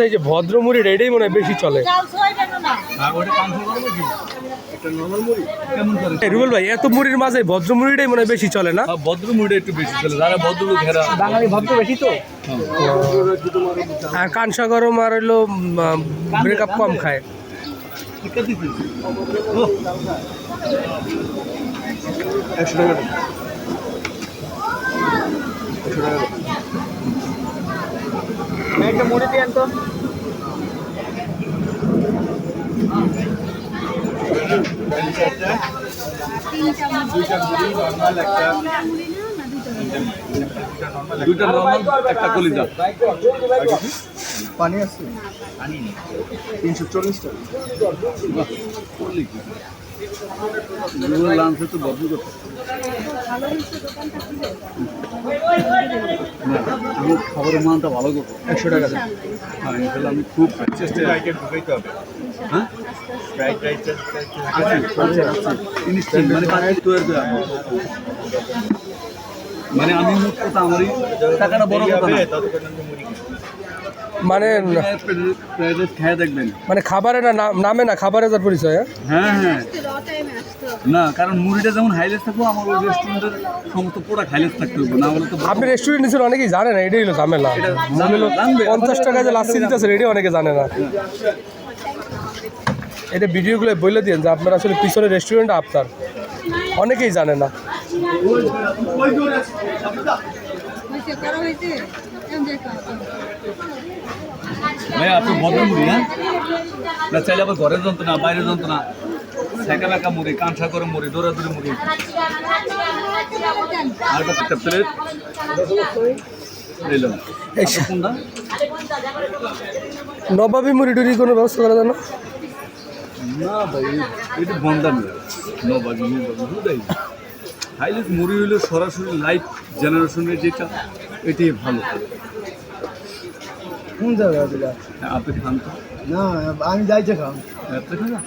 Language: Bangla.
এই যে ভদ্রমুড়ির এটাই মনে হয় বেশি চলে। রুবেল ভাই, এত মুড়ির মাঝে ভদ্রমুড়িটাই মনে হয় বেশি চলে না? ভদ্রমুড়িটা একটু বেশি চলে, যারা ভদ্রলোক ঘেরা বাঙালি ভদ্র বেশি তো। আর কাঁসা গরম আর হলো ব্রেকআপ কম খায়। একটা মুড়ি দিয়ে আনতো। দুইটা নরমাল, একটা কলিজা। পানি আছে? 340 টাকা। লাঞ্চে তো বদ্ধ করতে খাবারের মানটা ভালো করবো। 100 টাকা দেন। হ্যাঁ, ইনশাল্লাহ আমি খুব চেষ্টা হ্যাঁ মানে আমি মোট কথা আমারই টাকাটা বড় কথা না, মানে খেয়ে দেখবেন। মানে খাবারে না নামে না, খাবারে তার পরিচয়। হ্যাঁ হ্যাঁ না, কারণ মুড়িটা যেমন হাইলেস থাকবো, আমার ওই রেস্টুরেন্টের সমস্ত প্রোডাক্ট হাইলেস থাকতে হবে, না হলে তো আপনি রেস্টুরেন্ট নিচ্ছেন, অনেকেই জানে না, এটাই হলো ঝামেলা। হলো 50 টাকা যে লাচ্ছি দিতেছে, এটাই অনেকে জানে না। এটা ভিডিওগুলো বলে দিন যে আপনার আসলে পিছনে রেস্টুরেন্ট আপনার, অনেকেই জানে না। ভাই আপনি ভদ্রমুড়ি, হ্যাঁ না চাইলে আবার ঘরের যন্ত্রণা, বাইরের যন্ত্রণা, সেকা বেকা মুড়ি, কাঁচা করে মুড়ি, দৌড়াদৌড়ি মুড়ি, আর একটা প্লেট নিলাম। কোনটা নবাবী মুড়ি টুড়ি কোনো ব্যবস্থা করা যায় না? না ভাই, এটা বন্দামি নবাবি বুঝাই। হাইলেস মুড়ি হইলো সরাসরি লাইভ জেনারেশনের যেটা, এটাই ভালো। কোন জায়গা দিলা? আপনি খান তো? না, আমি যাইতে খাম। আপনি খান না?